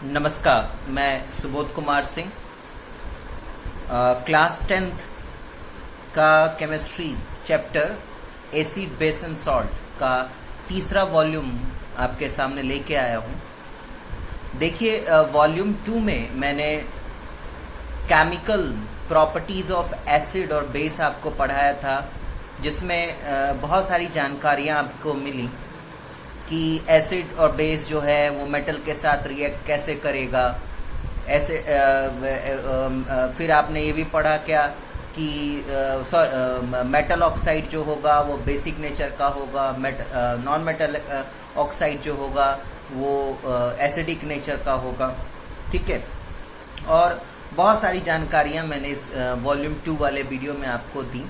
नमस्कार, मैं Subodh Kumar Singh. Class 10th का chemistry chapter acid base and salt का तीसरा वॉल्यूम आपके सामने लेके आया हूँ। देखिए, वॉल्यूम 2 में मैंने केमिकल प्रॉपर्टीज ऑफ एसिड और बेस आपको पढ़ाया था, जिसमें बहुत सारी जानकारियाँ आपको मिली कि एसिड और बेस जो है वो मेटल के साथ रिएक्ट कैसे करेगा। ऐसे फिर आपने ये भी पढ़ा क्या कि मेटल ऑक्साइड जो होगा वो बेसिक नेचर का होगा, नॉन मेटल ऑक्साइड जो होगा वो एसिडिक नेचर का होगा। ठीक है, और बहुत सारी जानकारियाँ मैंने इस वॉल्यूम 2 वाले वीडियो में आपको दी।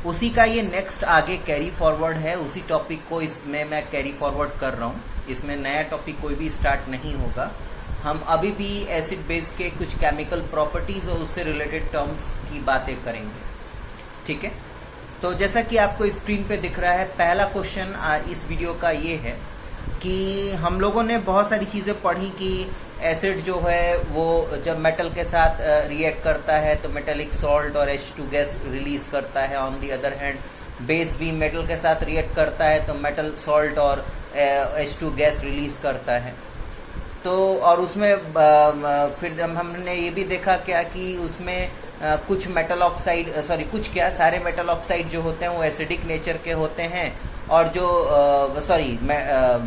उसी का ये नेक्स्ट आगे कैरी फॉरवर्ड है, उसी टॉपिक को इसमें मैं कैरी फॉरवर्ड कर रहा हूँ। इसमें नया टॉपिक कोई भी स्टार्ट नहीं होगा। हम अभी भी एसिड बेस के कुछ केमिकल प्रॉपर्टीज और उससे रिलेटेड टर्म्स की बातें करेंगे। ठीक है, तो जैसा कि आपको स्क्रीन पे दिख रहा है, पहला क्वेश्चन इस वीडियो का ये है कि हम लोगों ने बहुत सारी चीज़ें पढ़ी कि एसिड जो है वो जब मेटल के साथ रिएक्ट करता है तो मेटेलिक सॉल्ट और H2 गैस रिलीज करता है। On the other hand base भी मेटल के साथ रिएक्ट करता है तो मेटल सॉल्ट और H2 गैस रिलीज करता है। तो और उसमें फिर हमने ये भी देखा क्या कि उसमें कुछ मेटल ऑक्साइड सारे मेटल ऑक्साइड जो होते हैं वो एसिडिक नेचर के होते हैं, और जो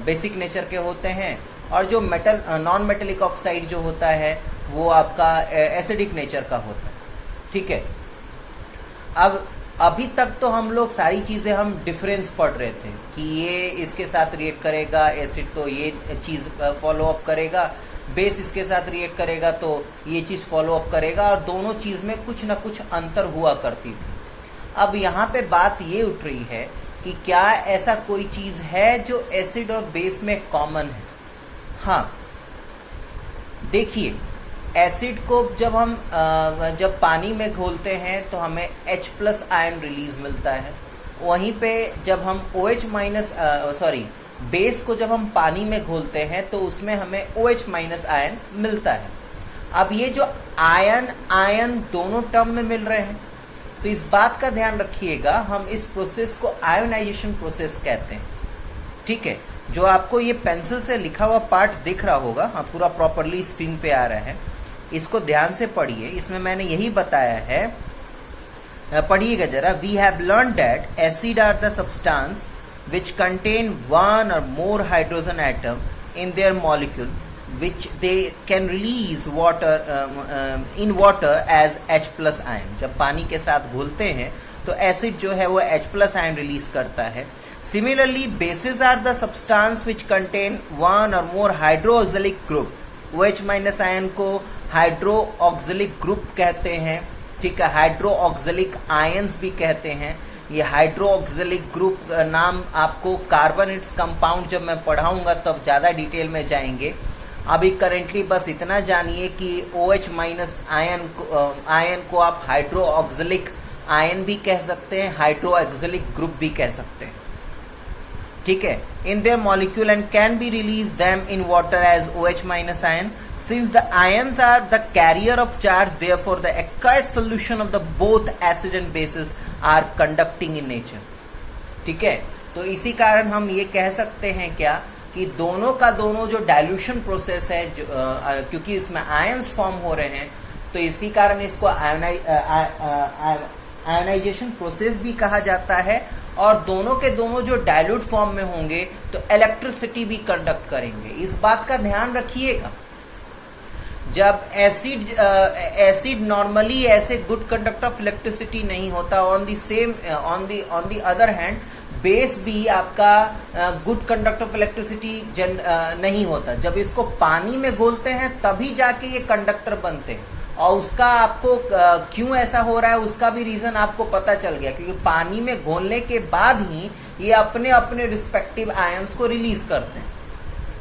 बेसिक नेचर के होते हैं, और जो नॉन मेटेलिक ऑक्साइड जो होता है वो आपका एसिडिक नेचर का होता है। ठीक है, अब अभी तक तो हम लोग सारी चीज़ें हम डिफरेंस पढ़ रहे थे कि ये इसके साथ रिएक्ट करेगा, एसिड तो ये चीज़ फॉलो अप करेगा, बेस इसके साथ रिएक्ट करेगा तो ये चीज़ फॉलो अप करेगा, और दोनों चीज़ में कुछ ना कुछ अंतर हुआ करती थी। अब यहाँ पे बात ये उठ रही है कि क्या ऐसा कोई चीज़ है जो एसिड और बेस में कॉमन है। हाँ, देखिए, एसिड को जब पानी में घोलते हैं तो हमें H+ आयन रिलीज मिलता है। वहीं पे जब हम बेस को जब हम पानी में घोलते हैं तो उसमें हमें OH- आयन मिलता है। अब ये जो आयन दोनों टर्म में मिल रहे हैं, तो इस बात का ध्यान रखिएगा, हम इस प्रोसेस को आयोनाइजेशन प्रोसेस कहते हैं। ठीक है, जो आपको ये पेंसिल से लिखा हुआ पार्ट दिख रहा होगा, हाँ, पूरा प्रॉपरली स्क्रीन पे आ रहा है, इसको ध्यान से पढ़िए। इसमें मैंने यही बताया है, पढ़िएगा जरा। We have learn that acid are the substance which contain one or more hydrogen atom in their molecule which they can release in water as H+ ion. जब पानी के साथ घुलते हैं तो एसिड जो है वो H+ आयन रिलीज करता है। Similarly, bases are the substance which contain one or more hydroxylic group। OH- ion को हाइड्रोक्सिलिक ग्रुप कहते हैं। ठीक है, हाइड्रोक्सिलिक आयंस भी कहते हैं। ये हाइड्रोक्सिलिक ग्रुप नाम आपको कार्बोनेट्स कंपाउंड जब मैं पढ़ाऊंगा तब ज़्यादा डिटेल में जाएंगे। अभी करेंटली बस इतना जानिए कि OH- आयन को आप हाइड्रोक्सिलिक आयन भी कह सकते हैं, हाइड्रोक्सिलिक ग्रुप भी कह सकते हैं। ठीक है, in their molecule and can be release them in water as OH- ion. Since the ions are the carrier of charge, therefore the aqueous solution of the both acid and bases are conducting in nature. ठीक है, तो इसी कारण हम ये कह सकते हैं क्या कि दोनों का दोनों जो डाइल्यूशन प्रोसेस है, क्योंकि इसमें आयंस फॉर्म हो रहे हैं तो इसी कारण इसको आयोनाइजेशन प्रोसेस भी कहा जाता है। और दोनों के दोनों जो डाइल्यूट फॉर्म में होंगे तो इलेक्ट्रिसिटी भी कंडक्ट करेंगे। इस बात का ध्यान रखिएगा। जब एसिड नॉर्मली ऐसे गुड कंडक्टर ऑफ इलेक्ट्रिसिटी नहीं होता, on the other hand base भी आपका गुड कंडक्टर ऑफ इलेक्ट्रिसिटी नहीं होता। जब इसको पानी में घोलते हैं तभी जाके ये कंडक्टर बनते हैं, और उसका आपको क्यों ऐसा हो रहा है उसका भी रीजन आपको पता चल गया, क्योंकि पानी में घोलने के बाद ही ये अपने अपने रिस्पेक्टिव आयंस को रिलीज करते हैं।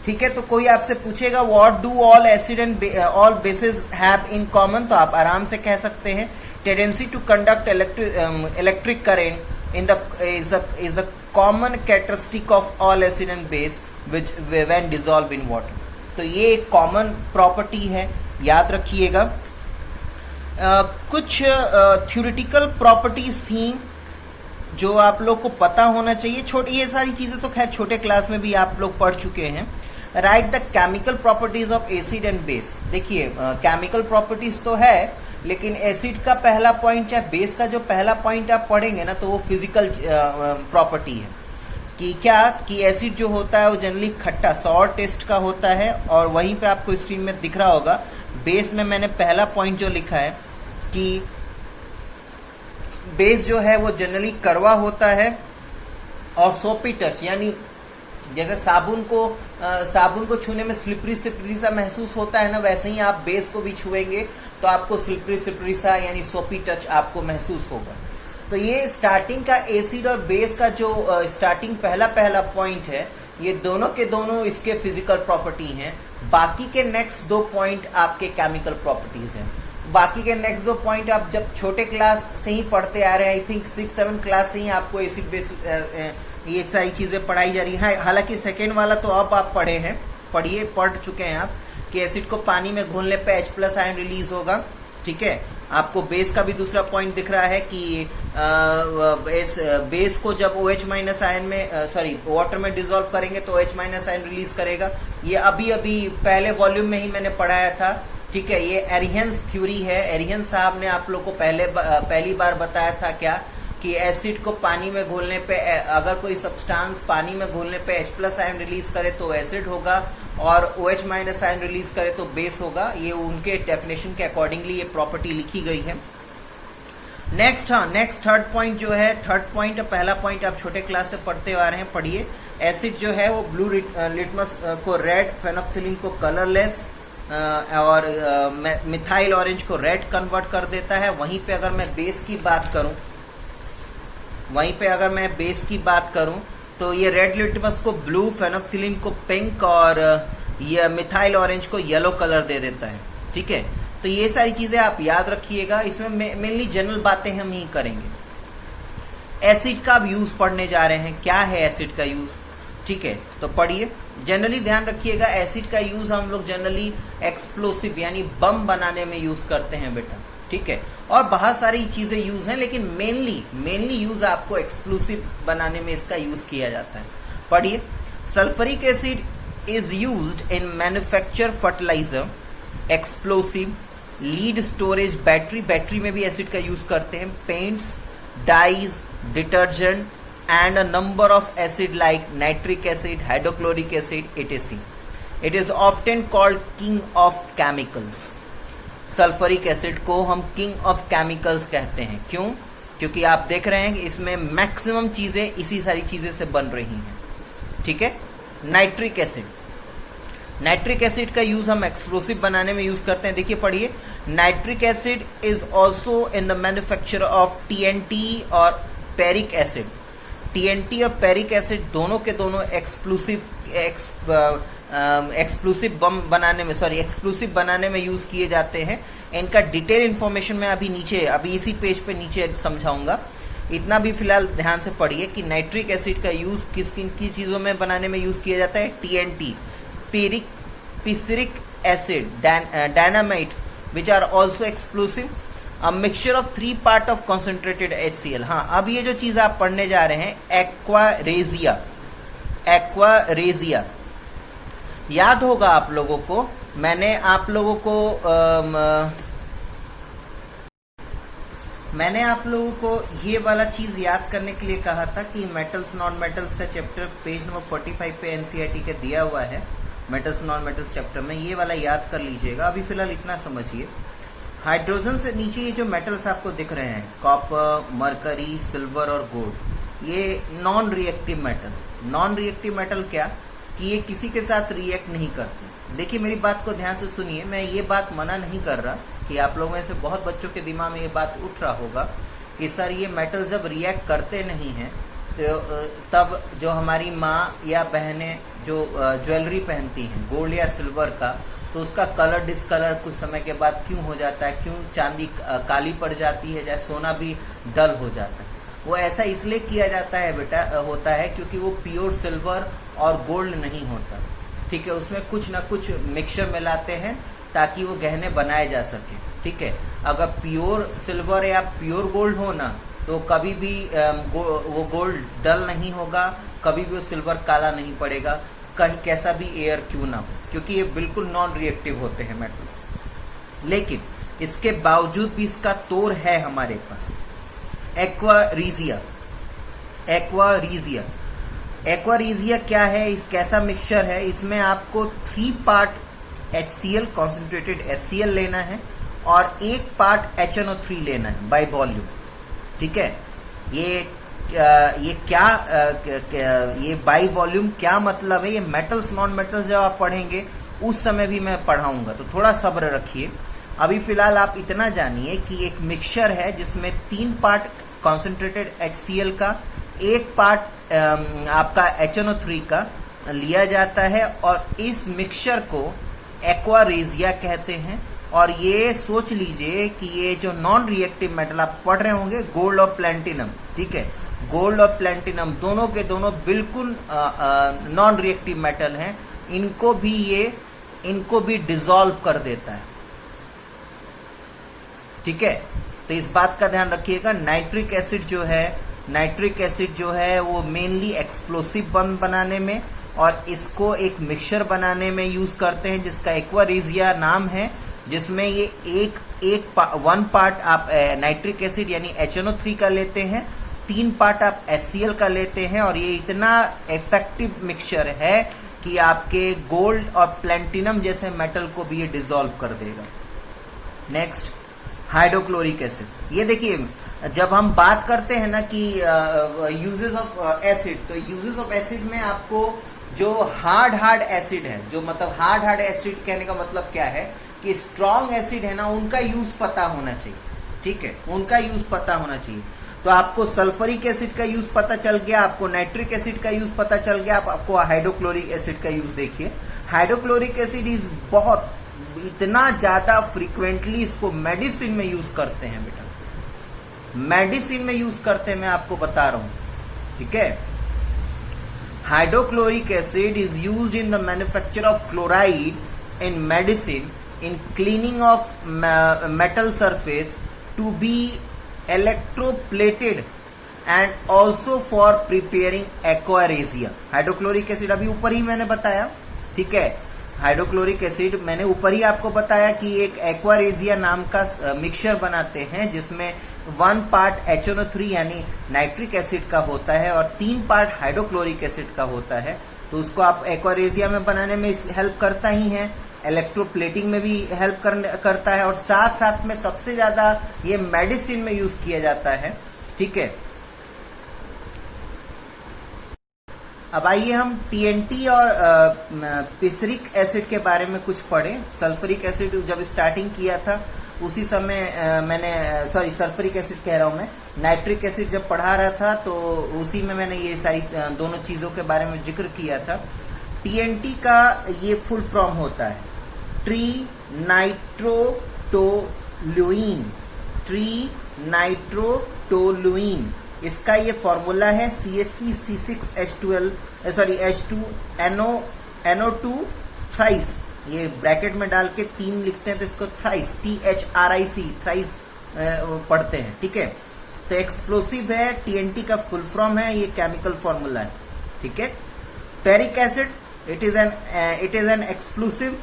ठीक है, तो कोई आपसे पूछेगा what do all acid and all bases have in common, तो आप आराम से कह सकते हैं tendency to conduct electric current is the common characteristic of all acid and base which when dissolved in water। तो ये एक कॉमन प्रॉपर्टी है, याद रखिएगा। कुछ थ्योरेटिकल प्रॉपर्टीज थी जो आप लोग को पता होना चाहिए। छोटी ये सारी चीजें तो खैर छोटे क्लास में भी आप लोग पढ़ चुके हैं। Right the chemical properties of acid and base. देखिए केमिकल प्रॉपर्टीज तो है, लेकिन एसिड का पहला पॉइंट या बेस का जो पहला पॉइंट आप पढ़ेंगे ना, तो वो फिजिकल प्रॉपर्टी है कि क्या कि एसिड जो होता है वो जनरली खट्टा सॉर टेस्ट का होता है, और वहीं पे आपको स्क्रीन में दिख रहा होगा बेस में मैंने पहला पॉइंट जो लिखा है कि बेस जो है वो जनरली कड़वा होता है और सोपी टच, यानी जैसे साबुन को छूने में स्लिपरी स्लिपरी सा महसूस होता है ना, वैसे ही आप बेस को भी छुएंगे तो आपको स्लिपरी स्लिपरी सा यानी सोपी टच आपको महसूस होगा। तो ये स्टार्टिंग का एसिड और बेस का जो स्टार्टिंग पहला पॉइंट है, ये दोनों के दोनों इसके फिजिकल प्रॉपर्टी हैं। बाकी के नेक्स्ट 2 पॉइंट आपके केमिकल प्रॉपर्टीज हैं। बाकी के नेक्स्ट 2 पॉइंट आप जब छोटे क्लास से ही पढ़ते आ रहे हैं, आई थिंक 6-7 क्लास से ही आपको एसिड बेस ये सारी चीजें पढ़ाई जा रही है। हालांकि सेकेंड वाला तो अब आप पढ़ चुके हैं आप कि एसिड को पानी में घोलने पे H+ आयन रिलीज होगा। ठीक है, आपको बेस का भी दूसरा पॉइंट दिख रहा है कि बेस को जब OH- आयन में वाटर में डिसॉल्व करेंगे तो OH- आयन रिलीज करेगा। ये अभी पहले वॉल्यूम में ही मैंने पढ़ाया था। ठीक है, ये एरिहन्स थ्योरी है। एरिहन साहब ने आप लोग को पहली बार बताया था क्या कि एसिड को पानी में घोलने पे, अगर कोई सब्सटेंस पानी में घोलने पे H+ आयन रिलीज करे तो एसिड होगा, और OH- आयन रिलीज करे तो बेस होगा। ये उनके डेफिनेशन के अकॉर्डिंगली ये प्रॉपर्टी लिखी गई है। नेक्स्ट थर्ड पॉइंट जो है, पहला पॉइंट आप छोटे क्लास से पढ़ते आ रहे हैं, पढ़िए। एसिड जो है वो ब्लू लिटमस को रेड, फेनोक्सिलिन को कलरलेस और मिथाइल ऑरेंज को रेड कन्वर्ट कर देता है। वहीं पे अगर मैं बेस की बात करूं तो ये रेड लिटमस को ब्लू, फेनोक्सिलिन को पिंक और ये मिथाइल ऑरेंज को येलो कलर दे देता है। ठीक है, तो ये सारी चीजें आप याद रखिएगा। इसमें मेनली जनरल बातें हम ही करेंगे। एसिड का यूज पढ़ने जा रहे हैं, क्या है एसिड का यूज। ठीक है, तो पढ़िए। जनरली ध्यान रखिएगा, एसिड का यूज हम लोग जनरली एक्सप्लोसिव यानी बम बनाने में यूज करते हैं बेटा। ठीक है, और बहुत सारी चीजें यूज हैं, लेकिन मेनली यूज आपको एक्सप्लोसिव बनाने में इसका यूज किया जाता है। पढ़िए। Sulphuric acid is used in manufacture fertiliser, explosive, lead storage, battery में भी एसिड का यूज करते हैं, paints, dyes, detergent and a number of acid like nitric acid, hydrochloric acid, etc. It is often called king of chemicals. Sulphuric acid को हम king of chemicals कहते हैं। क्यों? क्योंकि आप देख रहे हैं कि इसमें मैक्सिमम चीजें इसी सारी चीजें से बन रही हैं। ठीक है। नाइट्रिक एसिड का यूज हम एक्सप्लोसिव बनाने में यूज करते हैं। देखिए पढ़िए। Nitric acid is also in the manufacture of TNT और पेरिक एसिड। TNT और पेरिक एसिड दोनों के दोनों एक्सप्लोसिव बनाने में यूज किए जाते हैं। इनका डिटेल इंफॉर्मेशन मैं अभी इसी पेज पे नीचे समझाऊंगा। इतना भी फिलहाल ध्यान से पढ़िए कि नाइट्रिक एसिड का यूज किन चीजों में बनाने में यूज किया जाता है। TNT, picric acid, dynamite which are also explosive, A mixture of 3 part of concentrated HCl। हाँ, अब ये जो चीज आप पढ़ने जा रहे हैं एक्वारेजिया, याद होगा आप लोगों को। मैंने आप लोगों को ये वाला चीज याद करने के लिए कहा था कि मेटल्स नॉन मेटल्स का चैप्टर पेज नंबर 45 पे NCERT के दिया हुआ है। मेटल्स नॉन मेटल्स चैप्टर में ये वाला याद कर लीजिएगा। अभी फिलहाल इतना समझिए। हाइड्रोजन से नीचे ये जो मेटल्स आपको दिख रहे हैं, कॉपर, मरकरी, सिल्वर और गोल्ड, ये नॉन रिएक्टिव मेटल क्या कि ये किसी के साथ रिएक्ट नहीं करते। देखिए मेरी बात को ध्यान से सुनिए। मैं ये बात मना नहीं कर रहा कि आप लोगों में से बहुत बच्चों के दिमाग में ये बात उठ रहा होगा कि सर ये मेटल जब रिएक्ट करते नहीं हैं तो तब जो हमारी माँ या बहनें जो ज्वेलरी पहनती हैं गोल्ड या सिल्वर का, तो उसका कलर डिस्कलर कुछ समय के बाद क्यों हो जाता है, क्यों चांदी काली पड़ जाती है, जैसे सोना भी डल हो जाता है। वो ऐसा इसलिए किया जाता है बेटा, होता है क्योंकि वो प्योर सिल्वर और गोल्ड नहीं होता। ठीक है, उसमें कुछ ना कुछ मिक्सचर मिलाते हैं ताकि वो गहने बनाए जा सके। ठीक है, अगर प्योर सिल्वर या प्योर गोल्ड हो ना तो कभी भी वो गोल्ड डल नहीं होगा, कभी भी वो सिल्वर काला नहीं पड़ेगा, कहीं कैसा भी एयर क्यों ना हो, क्योंकि ये बिल्कुल नॉन रिएक्टिव होते हैं मेटल्स। लेकिन इसके बावजूद भी इसका तोड़ है हमारे पास। एक्वारीजिया। एक्वारीजिया एक्वारीजिया क्या है, इस कैसा मिक्सचर है, इसमें आपको 3 पार्ट HCl कॉन्सेंट्रेटेड HCl लेना है और 1 पार्ट HNO3 लेना है बाय वॉल्यूम। ठीक है, ये क्या ये बाई वॉल्यूम क्या मतलब है, ये मेटल्स नॉन मेटल्स जब आप पढ़ेंगे उस समय भी मैं पढ़ाऊंगा, तो थोड़ा सब्र रखिए। अभी फिलहाल आप इतना जानिए कि एक मिक्सचर है जिसमें 3 पार्ट कॉन्सेंट्रेटेड HCl का, 1 पार्ट आपका HNO3 का लिया जाता है और इस मिक्सचर को एक्वारेजिया कहते हैं। और ये सोच लीजिए कि ये जो नॉन रिएक्टिव मेटल आप पढ़ रहे होंगे, गोल्ड और प्लैटिनम, ठीक है, गोल्ड और प्लैटिनम दोनों के दोनों बिल्कुल नॉन रिएक्टिव मेटल हैं, इनको भी डिसॉल्व कर देता है। ठीक है, तो इस बात का ध्यान रखिएगा। नाइट्रिक एसिड जो है वो मेनली एक्सप्लोसिव बम बनाने में और इसको एक मिक्सचर बनाने में यूज करते हैं जिसका एक्वारेजिया नाम है, जिसमें ये 1 पार्ट आप नाइट्रिक एसिड यानी HNO3 का लेते हैं, 3 पार्ट आप HCl का लेते हैं और ये इतना इफेक्टिव मिक्सचर है कि आपके गोल्ड और प्लैटिनम जैसे मेटल को भी ये डिसॉल्व कर देगा। Next, hydrochloric acid. ये देखिए, जब हम बात करते हैं ना कि यूजेस ऑफ एसिड, तो यूजेस ऑफ एसिड में आपको जो हार्ड एसिड है, जो मतलब हार्ड एसिड कहने का मतलब क्या है कि स्ट्रॉन्ग एसिड है ना, उनका यूज पता होना चाहिए। ठीक है, उनका यूज पता होना चाहिए। तो आपको सल्फरिक एसिड का यूज पता चल गया, आपको नाइट्रिक एसिड का यूज पता चल गया, आपको हाइड्रोक्लोरिक एसिड का यूज देखिए। हाइड्रोक्लोरिक एसिड इज बहुत इतना ज्यादा फ्रीक्वेंटली इसको मेडिसिन में यूज करते हैं बेटा, मेडिसिन में यूज करते हैं, मैं आपको बता रहा हूं। ठीक है, hydrochloric acid is used in the manufacture of chloride in medicine, in cleaning of metal surface to be electroplated and also for preparing aquaresia। Hydrochloric acid अभी ऊपर ही मैंने बताया। ठीक है, हाइड्रोक्लोरिक एसिड मैंने ऊपर ही आपको बताया कि एक एक्वारेजिया नाम का मिक्सचर बनाते हैं जिसमें 1 पार्ट HNO3 यानी नाइट्रिक एसिड का होता है और 3 पार्ट हाइड्रोक्लोरिक एसिड का होता है। तो उसको आप एक्वारेजिया में बनाने में हेल्प करता ही है, इलेक्ट्रोप्लेटिंग में भी हेल्प करता है और साथ साथ में सबसे ज्यादा ये मेडिसिन में यूज किया जाता है। ठीक है, अब आइए हम TNT और पिसरिक एसिड के बारे में कुछ पढ़ें। सल्फरिक एसिड जब स्टार्टिंग किया था उसी समय सल्फरिक एसिड कह रहा हूं मैं, नाइट्रिक एसिड जब पढ़ा रहा था तो उसी में मैंने ये सारी दोनों चीजों के बारे में जिक्र किया था। TNT का ये फुल फॉर्म होता है ट्री नाइट्रोटोलुइन। इसका ये फॉर्मूला है H2NO2 थ्राइस, ये ब्रैकेट में डाल के 3 लिखते हैं तो इसको थ्राइस THRIC पढ़ते हैं। ठीक है, तो एक्सप्लोसिव है, TNT का फुल फॉर्म है, ये केमिकल फॉर्मूला है। ठीक है, ferric acid it is an explosive.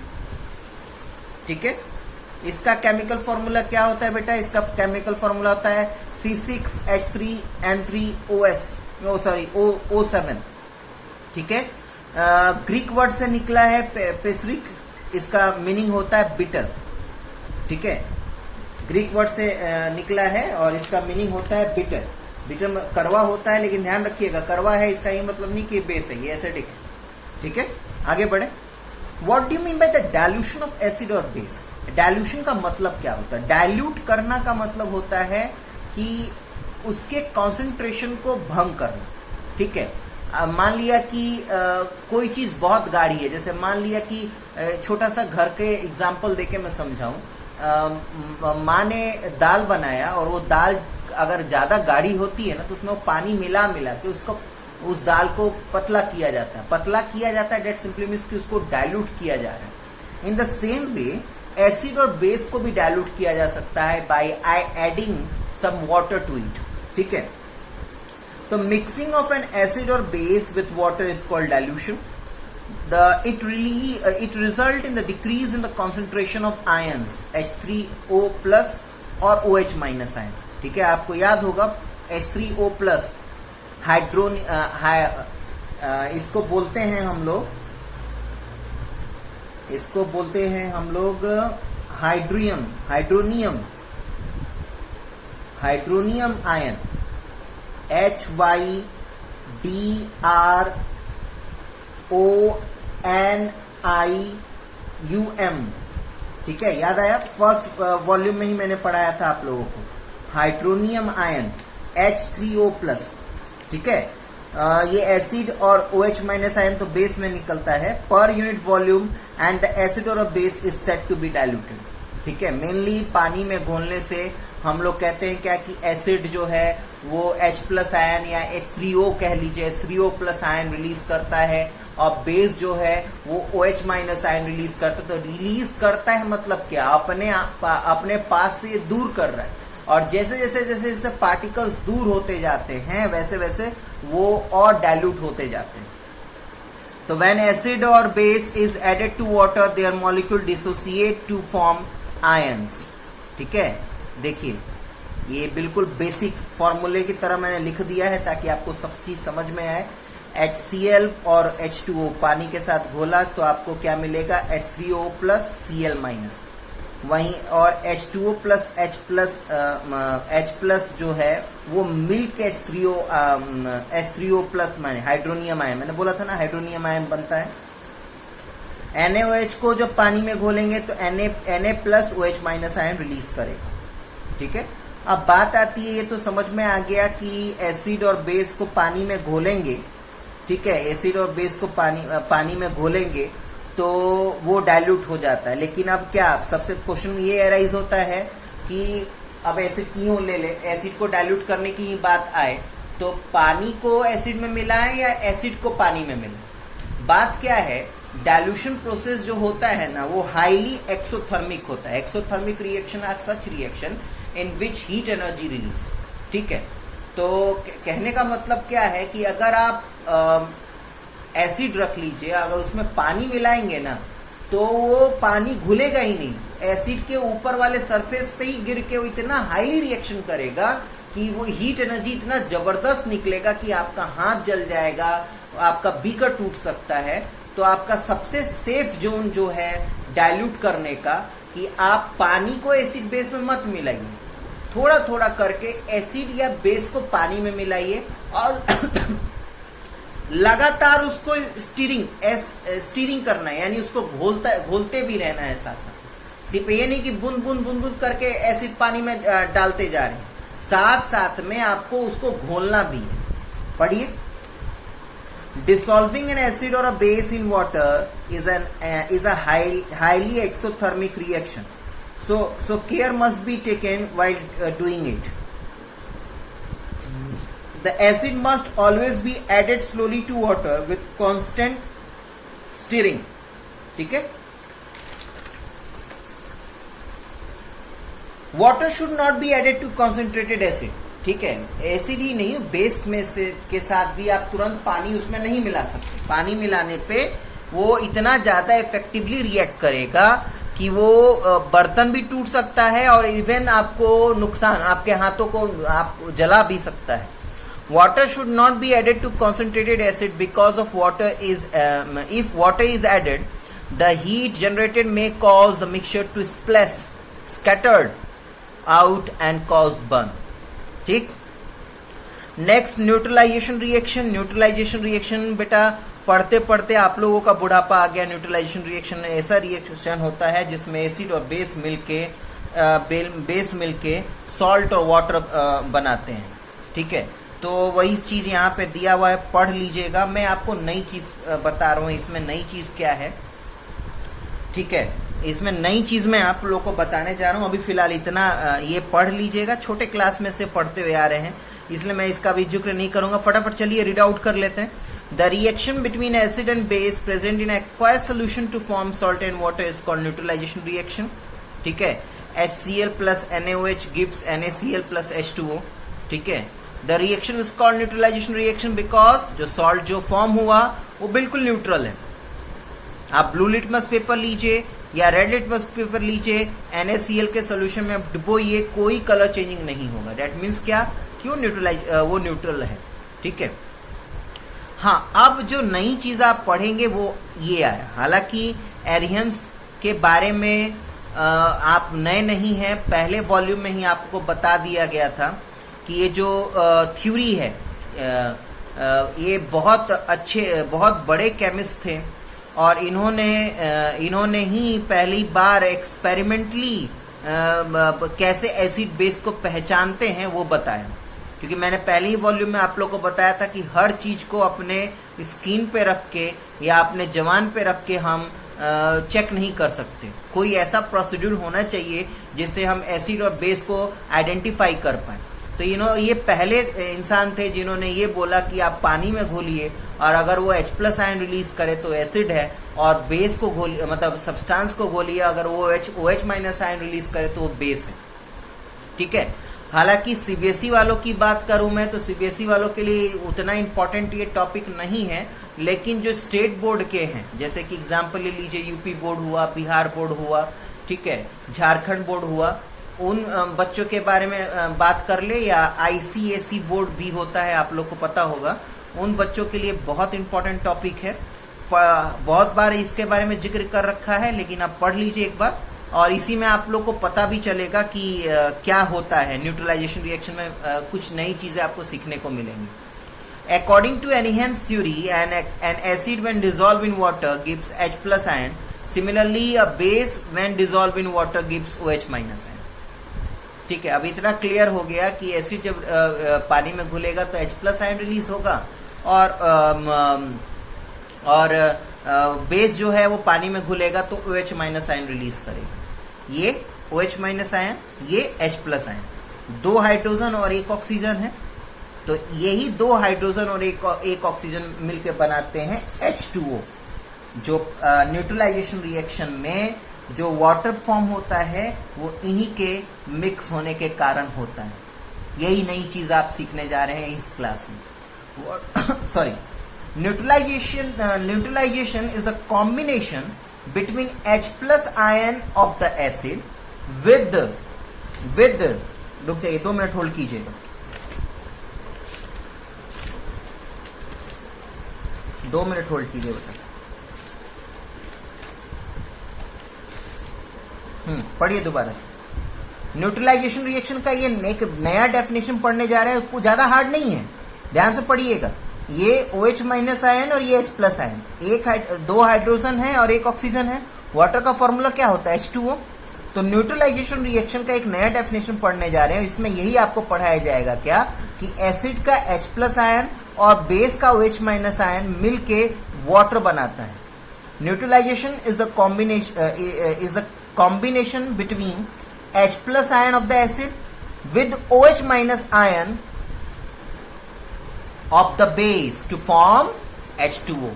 ठीक है, इसका केमिकल फॉर्मूला क्या होता है बेटा, इसका केमिकल फॉर्मूला होता है C6H3N3O7। ठीक है, ग्रीक वर्ड से निकला है पेसरिक, इसका मीनिंग होता है बिटर। ठीक है, ग्रीक वर्ड से निकला है और इसका मीनिंग होता है बिटर। बिटर कड़वा होता है, लेकिन ध्यान रखिएगा कड़वा है इसका ये मतलब नहीं कि बेस है, ये एसिडिक है। ठीक है, आगे बढ़े। What do you mean by the dilution of acid और बेस? डाइल्यूशन का मतलब क्या होता है? डाइल्यूट करना का मतलब होता है कि उसके कॉन्सेंट्रेशन को भंग करना। ठीक है, मान लिया कि कोई चीज बहुत गाढ़ी है, जैसे मान लिया कि छोटा सा घर के एग्जाम्पल देके मैं समझाऊं। माँ ने दाल बनाया और वो दाल अगर ज्यादा गाढ़ी होती है ना तो उसमें वो पानी मिला के उसको उस दाल को पतला किया जाता है। पतला किया जाता है दैट सिंपली मीन्स कि उसको डाइल्यूट किया जा रहा है। In the same way acid और बेस को भी डाइल्यूट किया जा सकता है by adding some water to it. ठीक है, तो मिक्सिंग ऑफ एन एसिड और base with water is called dilution. It result in the decrease in the concentration of ions H3O plus और OH minus ion। ठीक है, आपको याद होगा H3O plus इसको बोलते हैं हम लोग हाइड्रोनियम आयन HYDRONIUM। ठीक है, याद आया, फर्स्ट वॉल्यूम में ही मैंने पढ़ाया था आप लोगों को। Hydronium ion H3O plus. ठीक है, ये एसिड और OH माइनस आयन तो बेस में निकलता है पर unit volume and the acid और base is said to be diluted. ठीक है, मेनली पानी में घोलने से हम लोग कहते हैं क्या कि एसिड जो है वो H प्लस आयन या H3O कह लीजिए, H3O प्लस आयन रिलीज करता है और बेस जो है वो OH माइनस आयन रिलीज करता है। तो रिलीज करता है मतलब क्या, अपने पास से दूर कर रहा है, और जैसे जैसे पार्टिकल्स दूर होते जाते हैं वैसे वैसे वो और डाइल्यूट होते जाते हैं। तो व्हेन एसिड और base is added to water their molecule dissociate to form ions. ठीक है, देखिए ये बिल्कुल बेसिक फॉर्मूले की तरह मैंने लिख दिया है ताकि आपको सब चीज समझ में आए। HCl और H2O पानी के साथ घोला तो आपको क्या मिलेगा, H3O प्लस Cl माइनस। वहीं और H2O प्लस H प्लस जो है वो milk H3O plus minus hydronium ion, मैंने बोला था ना हाइड्रोनियम आयन बनता है। NaOH को जब पानी में घोलेंगे तो Na plus OH minus ion release करेगा। ठीक है, अब बात आती है, ये तो समझ में आ गया कि एसिड और बेस को पानी में घोलेंगे। ठीक है, एसिड और बेस को पानी में घोलेंगे तो वो डाइल्यूट हो जाता है। लेकिन अब क्या, सबसे क्वेश्चन ये अराइज होता है कि अब एसिड क्यों ले ले, एसिड को डाइल्यूट करने की बात आए तो पानी को एसिड में मिलाएं या एसिड को पानी में मिलाएं। बात क्या है, डाइल्यूशन प्रोसेस जो होता है ना वो हाईली एक्सोथर्मिक होता है। Exothermic reaction are such reaction in which heat energy release. ठीक है, तो कहने का मतलब क्या है कि अगर आप एसिड रख लीजिए, अगर उसमें पानी मिलाएंगे ना तो वो पानी घुलेगा ही नहीं, एसिड के ऊपर वाले सरफेस पे ही गिर के वो इतना हाईली रिएक्शन करेगा कि वो हीट एनर्जी इतना जबरदस्त निकलेगा कि आपका हाथ जल जाएगा, आपका बीकर टूट सकता है। तो आपका सबसे सेफ जोन जो है डाइल्यूट करने का कि आप पानी को एसिड बेस में मत मिलाइए, थोड़ा थोड़ा करके एसिड या बेस को पानी में मिलाइए और लगातार उसको स्टीरिंग करना है, यानी उसको घोलते भी रहना है साथ साथ। सिर्फ ये नहीं कि बूंद बूंद बूंद बूंद करके एसिड पानी में डालते जा रहे हैं, साथ साथ में आपको उसको घोलना भी है। पढ़िए, dissolving an acid or a base in water is a highly exothermic reaction. So care must be taken while doing it. The acid must always be added slowly to water with constant stirring. ठीक है? Water should not be added to concentrated acid. ठीक है, acid ही नहीं, base में से के साथ भी आप तुरंत पानी उसमें नहीं मिला सकते। पानी मिलाने पे वो इतना ज्यादा इफेक्टिवली रिएक्ट करेगा कि वो बर्तन भी टूट सकता है और इवन आपको नुकसान, आपके हाथों को आप जला भी सकता है। Water should not be added to concentrated acid because of if water is added, the heat generated may cause the mixture to splash, scattered out and cause burn. ठीक, next neutralisation reaction. Neutralisation reaction बेटा पढ़ते पढ़ते आप लोगों का बुढ़ापा आ गया। Neutralisation reaction ऐसा रिएक्शन होता है जिसमें एसिड और बेस मिलके सॉल्ट और वाटर बनाते हैं। ठीक है, तो वही चीज यहाँ पे दिया हुआ है, पढ़ लीजिएगा। मैं आपको नई चीज बता रहा हूँ, इसमें नई चीज क्या है। ठीक है, इसमें नई चीज मैं आप लोगों को बताने जा रहा हूँ। अभी फिलहाल इतना ये पढ़ लीजिएगा, छोटे क्लास में से पढ़ते हुए आ रहे हैं। इसलिए मैं इसका भी जिक्र नहीं करूंगा। फटाफट चलिए रीड आउट कर लेते हैं। The reaction between acid and base present in aqueous solution to form salt and water is called neutralisation reaction. ठीक है, HCl plus NaOH gives NaCl plus H2O। ठीक है, the reaction is called neutralisation reaction because जो salt जो form हुआ वो बिल्कुल neutral है। आप ब्लू लिटमस पेपर लीजिए या रेड लिटमस पेपर लीजिए, NaCl के सोल्यूशन में आप डुबोइए, कोई कलर चेंजिंग नहीं होगा। दैट मीन्स क्या, क्यों वो न्यूट्रल है। ठीक है, हाँ, अब जो नई चीज आप पढ़ेंगे वो ये आया। हालांकि एरियंस के बारे में आप नए नहीं हैं, पहले वॉल्यूम में ही आपको बता दिया गया था कि ये जो थ्योरी है ये बहुत अच्छे बहुत बड़े केमिस्ट थे और इन्होंने ही पहली बार एक्सपेरिमेंटली कैसे एसिड बेस को पहचानते हैं वो बताया। क्योंकि मैंने पहले ही वॉल्यूम में आप लोग को बताया था कि हर चीज को अपने स्क्रीन पे रख के या अपने जवान पे रख के हम चेक नहीं कर सकते। कोई ऐसा प्रोसीड्यूर होना चाहिए जिससे हम एसिड और बेस को आइडेंटिफाई कर पाए। तो ये पहले इंसान थे जिन्होंने ये बोला कि आप पानी में घोलिए और अगर वो H+ आयन रिलीज करे तो एसिड है, और बेस को घोलिए मतलब सब्सटेंस को घोलिए अगर वो OH- आयन रिलीज करे तो वो बेस है। ठीक है, हालांकि CBSE वालों की बात करूं मैं तो CBSE वालों के लिए उतना इम्पोर्टेंट ये टॉपिक नहीं है, लेकिन जो स्टेट बोर्ड के हैं, जैसे कि एग्जांपल ले लीजिए यूपी बोर्ड हुआ, बिहार बोर्ड हुआ, ठीक है, झारखंड बोर्ड हुआ, उन बच्चों के बारे में बात कर ले, या ICSE बोर्ड भी होता है, आप लोग को पता होगा, उन बच्चों के लिए बहुत इंपॉर्टेंट टॉपिक है। बहुत बार इसके बारे में जिक्र कर रखा है, लेकिन आप पढ़ लीजिए एक बार, और इसी में आप लोग को पता भी चलेगा कि क्या होता है न्यूट्रलाइजेशन रिएक्शन में। कुछ नई चीजें आपको सीखने को मिलेंगी। According to Arrhenius theory, an acid when dissolve in water gives H+ ion. Similarly a base when dissolve in water gives OH- ion. ठीक है, अब इतना क्लियर हो गया कि एसिड जब पानी में घुलेगा तो H+ आयन रिलीज होगा, और बेस जो है वो पानी में घुलेगा तो OH- आयन रिलीज करेगा। ये OH- आयन, ये H+ आयन, 2 हाइड्रोजन और 1 ऑक्सीजन है, तो यही 2 हाइड्रोजन और एक ऑक्सीजन मिलकर बनाते हैं H2O, जो न्यूट्रलाइजेशन रिएक्शन में जो वाटर फॉर्म होता है वो इन्हीं के मिक्स होने के कारण होता है। यही नई चीज आप सीखने जा रहे हैं इस क्लास में। Sorry, neutralisation is the combination between H+ ion of the acid with रुक जाइए 2 मिनट होल्ड कीजिएगा। 2 मिनट होल्ड कीजिए बेटा। पढ़िए दोबारा से। न्यूट्रलाइजेशन रिएक्शन का ये एक नया डेफिनेशन पढ़ने जा रहे हैं, ज्यादा हार्ड नहीं है, ध्यान से पढ़िएगा। ये OH- आयन और ये H+ आयन, 2 हाइड्रोजन है और 1 ऑक्सीजन है। वाटर का फॉर्मूला क्या होता है? H2O। तो न्यूट्रलाइजेशन रिएक्शन का एक नया डेफिनेशन पढ़ने जा रहे हैं। इसमें यही आपको पढ़ाया जाएगा क्या कि एसिड का H+ आयन और बेस का OH- आयन मिलके वाटर बनाता है। Neutralisation is the combination between H+ ion of the acid with OH- ion of the base to form H2O।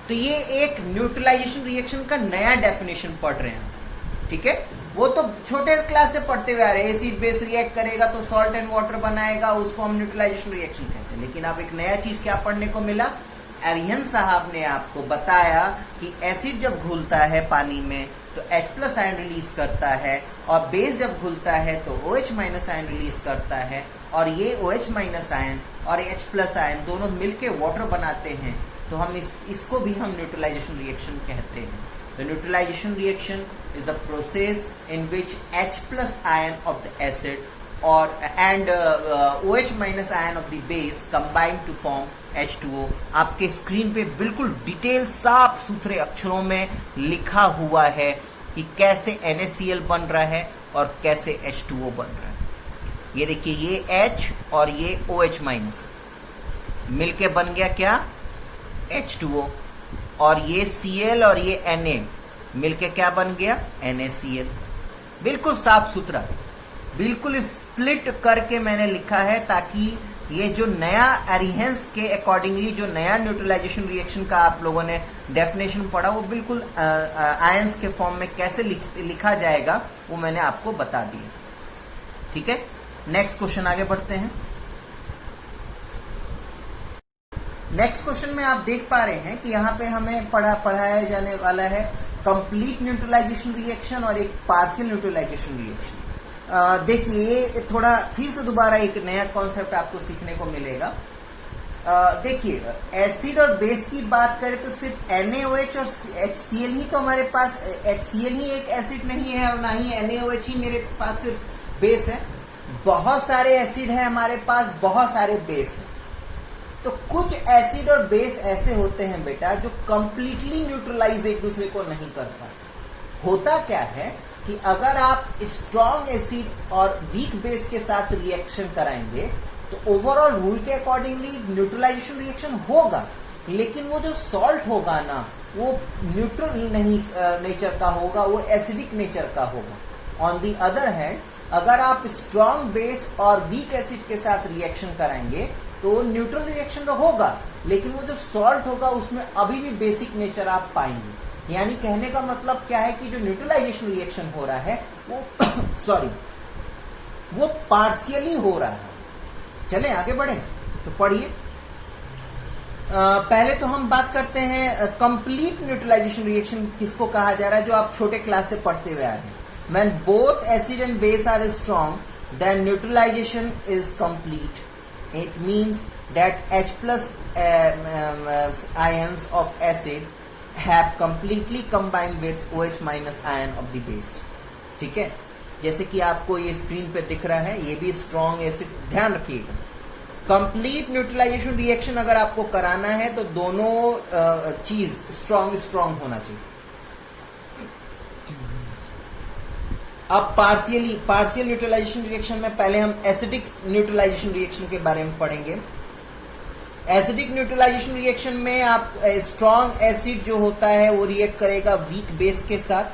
तो ये एक न्यूट्रलाइजेशन रिएक्शन का नया डेफिनेशन पढ़ रहे हैं। ठीक है, वो तो छोटे क्लास से पढ़ते हुए आ रहे हैं। एसिड बेस रिएक्ट करेगा तो सॉल्ट एंड वाटर बनाएगा, उसको हम न्यूट्रलाइजेशन रिएक्शन कहते हैं। लेकिन अब एक नया चीज क्या पढ़ने को मिला? एरियन साहब ने आपको बताया कि एसिड जब घुलता है पानी में तो H+ आयन रिलीज करता है, और बेस जब घुलता है तो OH- आयन रिलीज करता है, और ये OH- आयन और H+ आयन दोनों मिलके वाटर बनाते हैं। तो हम इसको भी हम न्यूट्रलाइजेशन रिएक्शन कहते हैं। The neutralisation reaction is the process in which H+ ion of the acid और and OH- ion of the base combine to form H2O। आपके स्क्रीन पे बिल्कुल डिटेल साफ सुथरे अक्षरों में लिखा हुआ है कि कैसे NaCl बन रहा है और कैसे H2O बन रहा है। ये देखिए, ये H और ये OH- मिलके बन गया क्या? H2O। और ये Cl और ये Na मिलके क्या बन गया? NaCl। बिल्कुल साफ सुथरा, बिल्कुल स्प्लिट करके मैंने लिखा है ताकि ये जो नया एरिहेंस के अकॉर्डिंगली जो नया न्यूट्रलाइजेशन रिएक्शन का आप लोगों ने डेफिनेशन पढ़ा, वो बिल्कुल आयंस के फॉर्म में कैसे लिखा जाएगा वो मैंने आपको बता दिया। ठीक है, नेक्स्ट क्वेश्चन आगे बढ़ते हैं। नेक्स्ट क्वेश्चन में आप देख पा रहे हैं कि यहाँ पे हमें पढ़ाया जाने वाला है कंप्लीट न्यूट्रलाइजेशन रिएक्शन और एक पार्शियल न्यूट्रलाइजेशन रिएक्शन। देखिए, ये थोड़ा फिर से दोबारा एक नया कॉन्सेप्ट आपको सीखने को मिलेगा। देखिए, एसिड और बेस की बात करें तो सिर्फ NaOH और HCl ही तो हमारे पास, HCl ही एक एसिड नहीं है और ना ही NaOH ही मेरे पास सिर्फ बेस है। बहुत सारे एसिड है हमारे पास, बहुत सारे बेस है। तो कुछ एसिड और बेस ऐसे होते हैं बेटा जो कंप्लीटली न्यूट्रलाइज एक दूसरे को नहीं कर पाते। होता क्या है कि अगर आप स्ट्रॉन्ग एसिड और वीक बेस के साथ रिएक्शन कराएंगे तो ओवरऑल रूल के अकॉर्डिंगली न्यूट्रलाइजेशन रिएक्शन होगा, लेकिन वो जो सॉल्ट होगा ना, वो न्यूट्रल नहीं नेचर का होगा, वो एसिडिक नेचर का होगा। ऑन दी अदर हैंड, अगर आप स्ट्रॉन्ग बेस और वीक एसिड के साथ रिएक्शन कराएंगे तो न्यूट्रल रिएक्शन होगा, लेकिन वो जो सॉल्ट होगा उसमें अभी भी बेसिक नेचर आप पाएंगे। यानी कहने का मतलब क्या है कि जो न्यूट्रलाइजेशन रिएक्शन हो रहा है वो सॉरी वो पार्शियली हो रहा है। चलें आगे बढ़े तो पढ़िए। पहले तो हम बात करते हैं कंप्लीट न्यूट्रलाइजेशन रिएक्शन किसको कहा जा रहा है, जो आप छोटे क्लास से पढ़ते हुए आ रहे हैं। When both acid and base are strong then neutralisation is complete. It means that H+ ions of acid have completely combined with OH- ion of the base। ठीक है, जैसे कि आपको ये स्क्रीन पे दिख रहा है, ये भी स्ट्रॉन्ग एसिड। ध्यान रखिएगा, कंप्लीट न्यूट्रलाइजेशन रिएक्शन अगर आपको कराना है तो दोनों चीज स्ट्रॉन्ग होना चाहिए। अब पार्शियल न्यूट्रलाइजेशन रिएक्शन में पहले हम एसिडिक न्यूट्रलाइजेशन रिएक्शन के बारे में पढ़ेंगे। एसिडिक न्यूट्रलाइजेशन रिएक्शन में आप स्ट्रॉन्ग एसिड जो होता है वो रिएक्ट करेगा वीक बेस के साथ।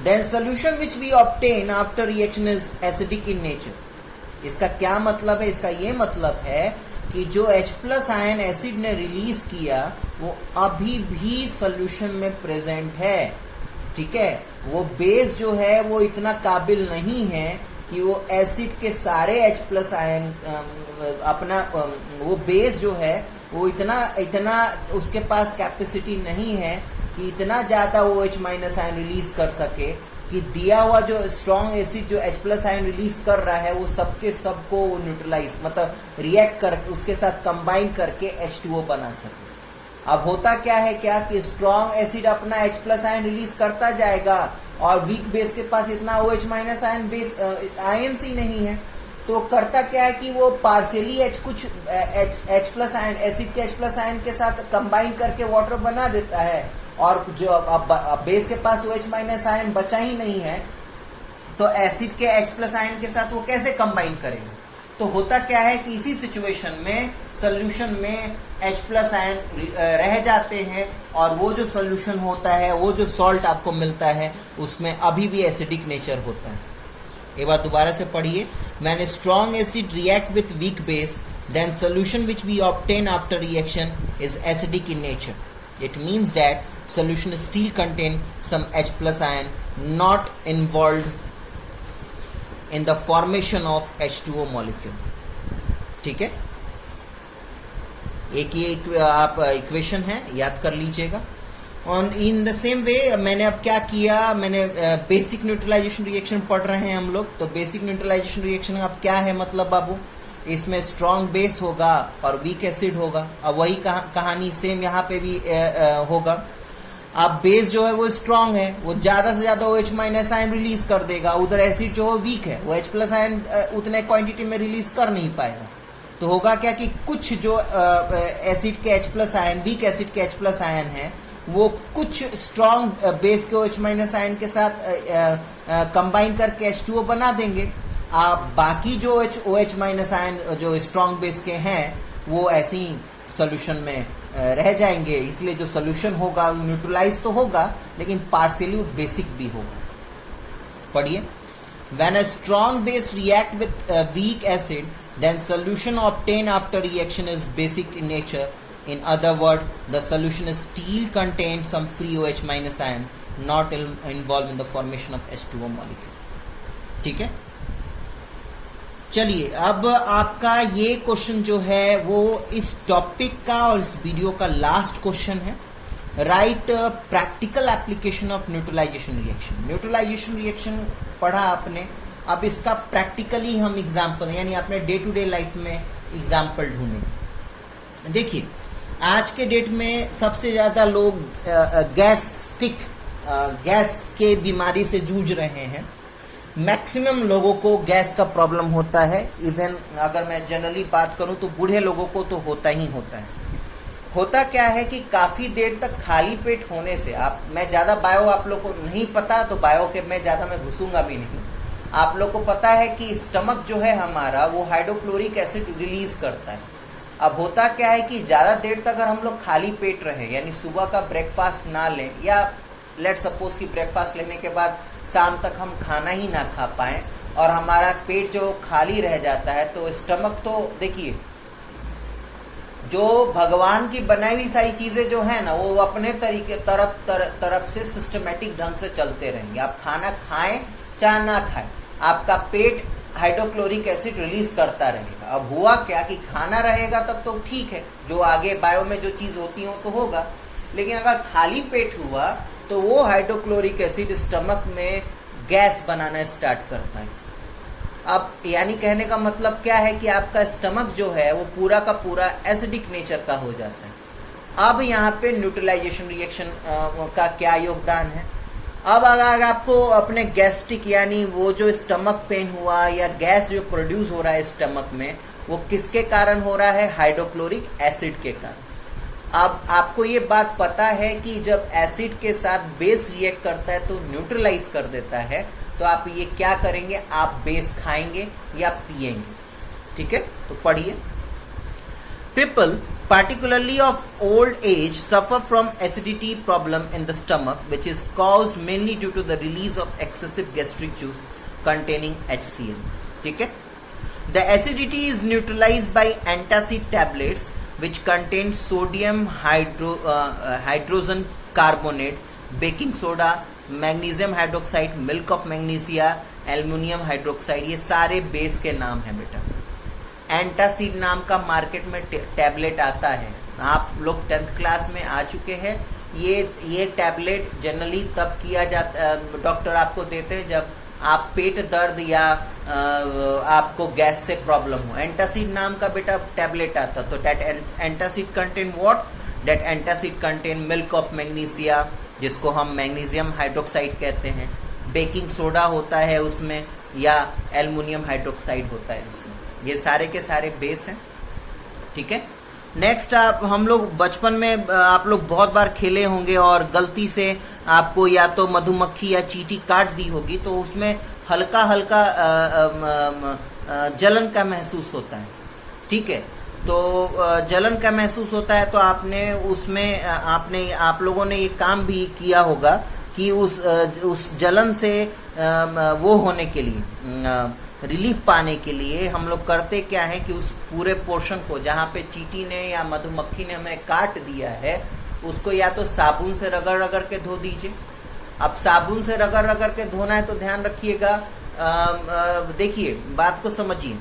Then solution which we obtain after reaction is acidic in nature. इसका क्या मतलब है? इसका ये मतलब है कि जो H+ आयन एसिड ने रिलीज किया वो अभी भी सोल्यूशन में प्रेजेंट है। ठीक है, वो बेस जो है वो इतना काबिल नहीं है कि वो एसिड के सारे H+ आयन अपना वो बेस जो है वो इतना उसके पास कैपेसिटी नहीं है कि इतना ज़्यादा OH- आयन रिलीज कर सके कि दिया हुआ जो स्ट्रॉन्ग एसिड जो H+ आयन रिलीज कर रहा है वो सबके सबको न्यूट्रलाइज मतलब रिएक्ट करके उसके साथ कंबाइन करके H2O बना सके। अब होता क्या है कि स्ट्रॉन्ग एसिड अपना H+ आयन रिलीज करता जाएगा और वीक बेस के पास इतना OH- आयन बेस आयन ही नहीं है, तो करता क्या है कि वो पार्शियली कुछ H+ आयन एसिड के H+ आयन के साथ कंबाइन करके वाटर बना देता है, और जो अब बेस के पास OH- आयन बचा ही नहीं है तो एसिड के H+ आयन के साथ वो कैसे कंबाइन करेंगे। तो होता क्या है कि इसी सिचुएशन में सोल्यूशन में H+ आयन रह जाते हैं और वो जो सोल्यूशन होता है, वो जो सॉल्ट आपको मिलता है उसमें अभी भी एसिडिक नेचर होता है। एक बार दोबारा से पढ़िए। When strong acid react with weak base then solution which we obtain after reaction is acidic in nature. It means that solution still contain some H+ ion not involved in the formation of H2O molecule। ठीक है, एक ये आप equation है, याद कर लीजिएगा। On in the same वे मैंने अब क्या किया, मैंने बेसिक न्यूट्रलाइजेशन रिएक्शन पढ़ रहे हैं हम लोग। तो बेसिक न्यूट्रलाइजेशन रिएक्शन अब क्या है मतलब बाबू, इसमें स्ट्रॉन्ग बेस होगा और वीक एसिड होगा। अब वही कहानी सेम यहाँ पे भी होगा। अब बेस जो है वो स्ट्रॉन्ग है, वो ज़्यादा से ज़्यादा OH- आयन रिलीज कर देगा, उधर एसिड जो है वीक है, वो H+ आयन उतने क्वांटिटी में रिलीज कर नहीं पाएगा। तो होगा क्या कि कुछ जो एसिड के H+ आयन, वीक एसिड के H+ आयन है, वो कुछ स्ट्रॉन्ग बेस के OH- आयन के साथ कंबाइन करके H2O बना देंगे। बाकी जो OH- आयन जो स्ट्रॉन्ग बेस के हैं वो ऐसे ही सोल्यूशन में रह जाएंगे। इसलिए जो सोल्यूशन होगा वो न्यूट्रलाइज तो होगा लेकिन पार्शियली बेसिक भी होगा। पढ़िए। When a strong base react with a weak acid then solution obtained after reaction is basic in nature. In other words, the solution is still contains some free OH minus ion not involved in the formation of H2O molecule. ठीक है, चलिए अब आपका ये question जो है वो इस टॉपिक का और इस वीडियो का लास्ट क्वेश्चन है. Write practical application of neutralisation reaction. Neutralisation reaction पढ़ा आपने, अब इसका प्रैक्टिकली हम एग्जाम्पल यानी अपने डे टू डे लाइफ में एग्जाम्पल ढूंढेंगे. देखिए आज के डेट में सबसे ज़्यादा लोग गैस के बीमारी से जूझ रहे हैं. मैक्सिमम लोगों को गैस का प्रॉब्लम होता है. इवन अगर मैं जनरली बात करूं तो बूढ़े लोगों को तो होता ही होता है. होता क्या है कि काफ़ी देर तक खाली पेट होने से मैं ज़्यादा बायो आप लोग को नहीं पता तो बायो के मैं घुसूंगा भी नहीं. आप लोग को पता है कि स्टमक जो है हमारा वो हाइड्रोक्लोरिक एसिड रिलीज करता है. अब होता क्या है कि ज़्यादा देर तक अगर हम लोग खाली पेट रहे यानी सुबह का ब्रेकफास्ट ना लें या लेट सपोज कि ब्रेकफास्ट लेने के बाद शाम तक हम खाना ही ना खा पाएं और हमारा पेट जो खाली रह जाता है तो स्टमक तो देखिए जो भगवान की बनाई हुई सारी चीज़ें जो है ना वो अपने तरीके तरफ से सिस्टमेटिक ढंग से चलते रहेंगे. आप खाना खाएं चाहे ना खाएं आपका पेट हाइड्रोक्लोरिक एसिड रिलीज करता रहेगा. अब हुआ क्या कि खाना रहेगा तब तो ठीक है, जो आगे बायो में जो चीज़ होती हो तो होगा, लेकिन अगर खाली पेट हुआ तो वो हाइड्रोक्लोरिक एसिड स्टमक में गैस बनाना स्टार्ट करता है. अब यानी कहने का मतलब क्या है कि आपका स्टमक जो है वो पूरा का पूरा एसिडिक नेचर का हो जाता है. अब यहाँ पे न्यूट्रलाइजेशन रिएक्शन का क्या योगदान है. अब अगर आपको अपने गैस्ट्रिक यानी वो जो स्टमक पेन हुआ या गैस जो प्रोड्यूस हो रहा है स्टमक में वो किसके कारण हो रहा है, हाइड्रोक्लोरिक एसिड के कारण. अब आपको ये बात पता है कि जब एसिड के साथ बेस रिएक्ट करता है तो न्यूट्रलाइज कर देता है, तो आप ये क्या करेंगे, आप बेस खाएंगे या पिएंगे. ठीक है, तो पढ़िए. People particularly of old age suffer from acidity problem in the stomach which is caused mainly due to the release of excessive gastric juice containing HCl. ठीक है, the acidity is neutralized by antacid tablets which contain sodium hydrogen carbonate, baking soda, magnesium hydroxide, milk of magnesia, aluminium hydroxide. ये सारे base के नाम हैं बेटा. Antacid नाम का मार्केट में टैबलेट आता है, आप लोग 10th क्लास में आ चुके हैं. ये टैबलेट जनरली तब किया जाता, डॉक्टर आपको देते हैं जब आप पेट दर्द या आपको गैस से प्रॉब्लम हो. एंटासिड नाम का बेटा टैबलेट आता, तो that antacid contain what, that antacid contain milk of magnesia जिसको हम मैग्नीशियम हाइड्रोक्साइड कहते हैं, बेकिंग सोडा होता है उसमें या एल्युमिनियम हाइड्रोक्साइड होता है उसमें. ये सारे के सारे बेस हैं. ठीक है, नेक्स्ट हम लोग बचपन में आप लोग बहुत बार खेले होंगे और गलती से आपको या तो मधुमक्खी या चींटी काट दी होगी तो उसमें हल्का हल्का जलन का महसूस होता है. ठीक है, तो जलन का महसूस होता है तो आप लोगों ने ये काम भी किया होगा कि उस जलन से वो होने के लिए रिलीफ पाने के लिए हम लोग करते क्या है कि उस पूरे पोर्शन को जहाँ पे चींटी ने या मधुमक्खी ने हमें काट दिया है उसको या तो साबुन से रगड़ के धो दीजिए. अब साबुन से रगड़ के धोना है तो ध्यान रखिएगा. देखिए बात को समझिए,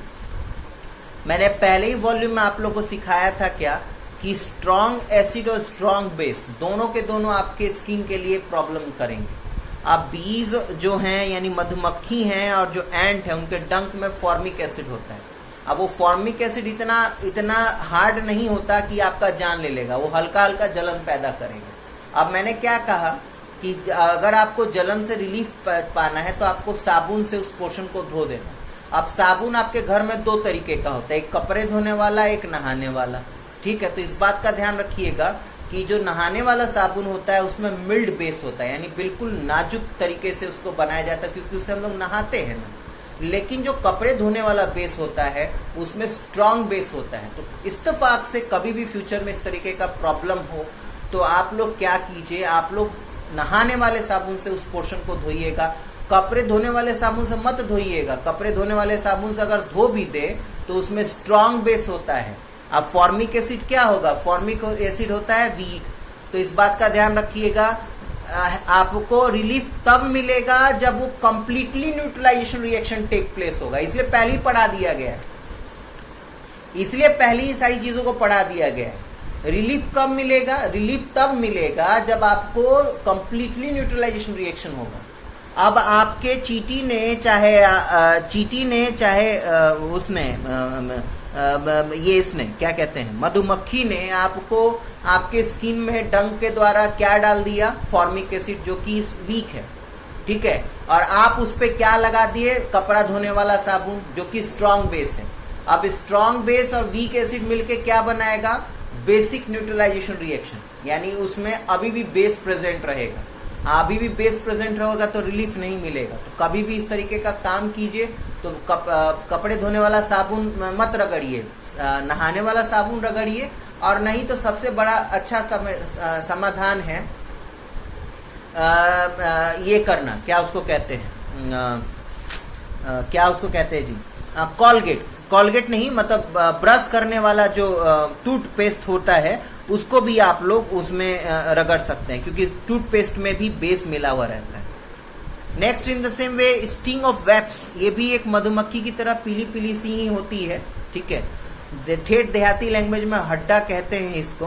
मैंने पहले ही वॉल्यूम में आप लोगों को सिखाया था क्या कि स्ट्रॉन्ग एसिड और स्ट्रॉन्ग बेस दोनों के दोनों आपके स्किन के लिए प्रॉब्लम करेंगे. अब बीज जो हैं यानी मधुमक्खी हैं और जो एंट है उनके डंक में फॉर्मिक एसिड होता है. अब वो फॉर्मिक एसिड इतना हार्ड नहीं होता कि आपका जान ले लेगा, वो हल्का हल्का जलन पैदा करेगा. अब मैंने क्या कहा कि अगर आपको जलन से रिलीफ पाना है तो आपको साबुन से उस पोर्शन को धो देना. अब साबुन आपके घर में दो तरीके का होता है, एक कपड़े धोने वाला, एक नहाने वाला. ठीक है, तो इस बात का ध्यान रखिएगा कि जो नहाने वाला साबुन होता है उसमें मिल्ड बेस होता है यानी बिल्कुल नाजुक तरीके से उसको बनाया जाता है क्योंकि उससे हम लोग नहाते हैं ना. लेकिन जो कपड़े धोने वाला बेस होता है उसमें स्ट्रॉन्ग बेस होता है. तो इत्तेफाक से कभी भी फ्यूचर में इस तरीके का प्रॉब्लम हो तो आप लोग क्या कीजिए, आप लोग नहाने वाले साबुन से उस पोर्शन को धोइएगा, कपड़े धोने वाले साबुन से मत धोइएगा. कपड़े धोने वाले साबुन से अगर धो भी दे तो उसमें स्ट्रॉन्ग बेस होता है। अब फॉर्मिक एसिड क्या होगा, फॉर्मिक एसिड होता है वीक। तो इस बात का ध्यान रखिएगा, आपको रिलीफ तब मिलेगा जब वो completely neutralisation reaction take place होगा। इसलिए पहले ही पढ़ा दिया गया है, इसलिए पहले ही सारी चीजों को पढ़ा दिया गया है। रिलीफ कब मिलेगा, रिलीफ तब मिलेगा जब आपको कंप्लीटली न्यूट्रलाइजेशन रिएक्शन होगा। अब आपके चींटी ने चाहे उसने ये इसने क्या कहते हैं, मधुमक्खी ने आपको आपके स्किन में डंक के द्वारा क्या डाल दिया, फॉर्मिक एसिड जो कि वीक है, ठीक है, और आप उस पर क्या लगा दिए, कपड़ा धोने वाला साबुन जो कि स्ट्रॉन्ग बेस है। अब स्ट्रॉन्ग बेस और वीक एसिड मिलके क्या बनाएगा, बेसिक न्यूट्रलाइजेशन रिएक्शन, यानी उसमें अभी भी बेस प्रेजेंट रहेगा। अभी भी बेस प्रेजेंट रहेगा तो रिलीफ नहीं मिलेगा। तो कभी भी इस तरीके का काम कीजिए तो कपड़े धोने वाला साबुन मत रगड़िए, नहाने वाला साबुन रगड़िए। और नहीं तो सबसे बड़ा अच्छा समाधान है ये करना, क्या उसको कहते हैं, क्या उसको कहते हैं जी, कॉलगेट नहीं, मतलब ब्रश करने वाला जो टूथपेस्ट होता है उसको भी आप लोग उसमें रगड़ सकते हैं, क्योंकि टूथपेस्ट में भी बेस मिला हुआ रहता है। Next, in the same way sting of wasps, ये भी एक मधुमक्खी की तरह पीली पीली सी ही होती है, ठीक है, ठेठ देहाती लैंग्वेज में हड्डा कहते हैं इसको।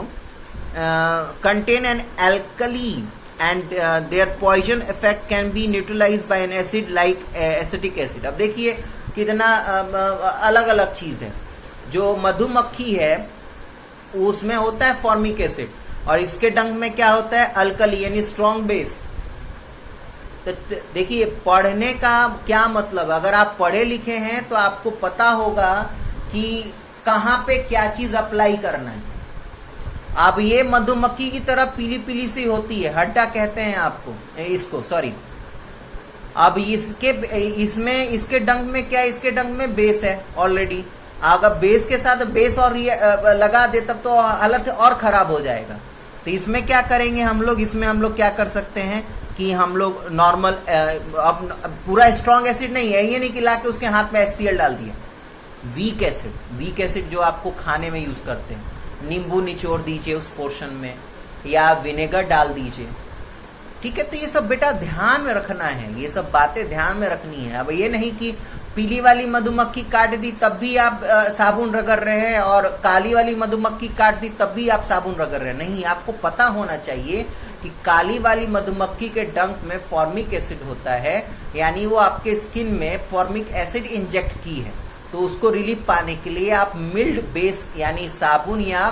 Contain an alkali and their poison effect can be neutralise by an acid like acetic acid. अब देखिए कितना अलग अलग चीज है। जो मधुमक्खी है उसमें होता है फॉर्मिक एसिड और इसके डंक में क्या होता है, अल्कली यानी स्ट्रॉन्ग बेस। तो देखिए पढ़ने का क्या मतलब, अगर आप पढ़े लिखे हैं तो आपको पता होगा कि कहाँ पे क्या चीज अप्लाई करना है। अब ये मधुमक्खी की तरह पीली पीली सी होती है, हड्डा कहते हैं आपको इसको, सॉरी। अब इसके डंक में क्या है, इसके डंक में बेस है ऑलरेडी। अगर बेस के साथ बेस और लगा दे तब तो हालत और खराब हो जाएगा। तो इसमें क्या करेंगे हम लोग, इसमें हम लोग क्या कर सकते हैं कि हम लोग नॉर्मल, अब पूरा स्ट्रॉन्ग एसिड नहीं है, ये नहीं कि लाके उसके हाथ में HCl डाल दिया। वीक एसिड जो आपको खाने में यूज करते हैं, नींबू निचोड़ दीजिए उस पोर्शन में या विनेगर डाल दीजिए, ठीक है। तो ये सब बेटा ध्यान में रखना है, ये सब बातें ध्यान में रखनी है। अब ये नहीं कि पीली वाली मधुमक्खी काट दी तब भी आप साबुन रगड़ रहे हैं और काली वाली मधुमक्खी काट दी तब भी आप साबुन रगड़ रहे हैं। नहीं, आपको पता होना चाहिए कि काली वाली मधुमक्खी के डंक में फॉर्मिक एसिड होता है, यानी वो आपके स्किन में फॉर्मिक एसिड इंजेक्ट की है। तो उसको रिलीफ पाने के लिए आप मिल्ड बेस यानी साबुन या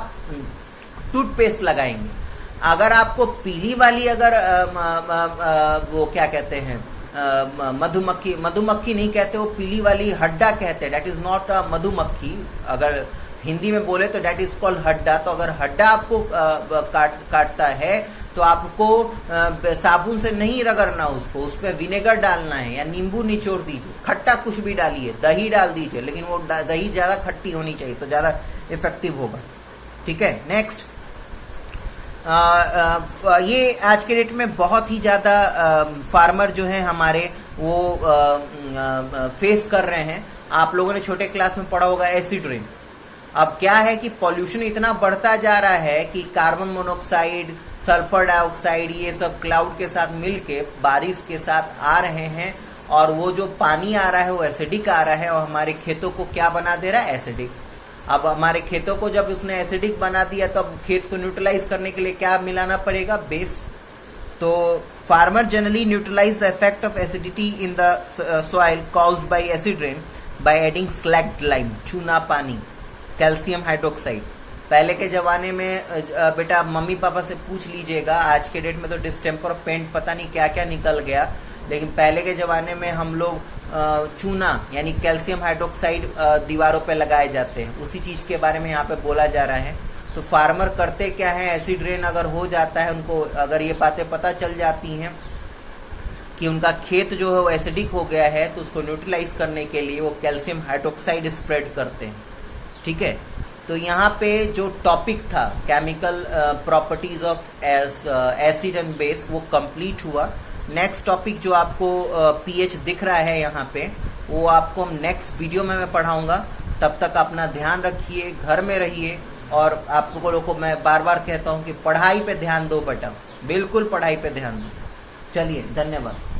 टूथपेस्ट लगाएंगे। अगर आपको पीली वाली अगर वो क्या कहते हैं, मधुमक्खी नहीं कहते, वो पीली वाली हड्डा कहते हैं, डेट इज नॉट अ मधुमक्खी। अगर हिंदी में बोले तो डेट इज कॉल्ड हड्डा। तो अगर हड्डा आपको काटता है तो आपको साबुन से नहीं रगड़ना उसको, उस पर विनेगर डालना है या नींबू निचोड़ दीजिए, खट्टा कुछ भी डालिए, दही डाल दीजिए, लेकिन वो दही ज्यादा खट्टी होनी चाहिए तो ज्यादा इफेक्टिव होगा, ठीक है। नेक्स्ट, ये आज के डेट में बहुत ही ज़्यादा फार्मर जो है हमारे वो फेस कर रहे हैं। आप लोगों ने छोटे क्लास में पढ़ा होगा एसिड रेन। अब क्या है कि पॉल्यूशन इतना बढ़ता जा रहा है कि कार्बन मोनोऑक्साइड, सल्फर डाइऑक्साइड, ये सब क्लाउड के साथ मिलके बारिश के साथ आ रहे हैं और वो जो पानी आ रहा है वो एसिडिक आ रहा है और हमारे खेतों को क्या बना दे रहा है, एसिडिक। अब हमारे खेतों को जब उसने एसिडिक बना दिया तो अब खेत को न्यूट्रलाइज करने के लिए क्या मिलाना पड़ेगा, बेस। तो farmer generally neutralise the effect of acidity in the soil caused by acid rain by adding slaked lime, चूना पानी, कैल्शियम हाइड्रोक्साइड। पहले के जमाने में बेटा मम्मी पापा से पूछ लीजिएगा, आज के डेट में तो डिस्टेम्पर पेंट पता नहीं क्या क्या निकल गया, लेकिन पहले के ज़माने में हम लोग चूना यानी कैल्शियम हाइड्रोक्साइड दीवारों पे लगाए जाते हैं, उसी चीज़ के बारे में यहाँ पे बोला जा रहा है। तो फार्मर करते क्या है, एसिड रेन अगर हो जाता है, उनको अगर ये बातें पता चल जाती हैं कि उनका खेत जो है वो एसिडिक हो गया है, तो उसको न्यूट्रलाइज करने के लिए वो कैल्शियम हाइड्रोक्साइड स्प्रेड करते हैं, ठीक है। तो यहाँ पे जो टॉपिक था chemical properties of acid and base वो कंप्लीट हुआ। नेक्स्ट टॉपिक जो आपको पीएच दिख रहा है यहाँ पे, वो आपको हम नेक्स्ट वीडियो में मैं पढ़ाऊंगा। तब तक अपना ध्यान रखिए, घर में रहिए, और आपको लोगों को मैं बार बार कहता हूँ कि पढ़ाई पे ध्यान दो बेटा, बिल्कुल पढ़ाई पे ध्यान दो। चलिए, धन्यवाद।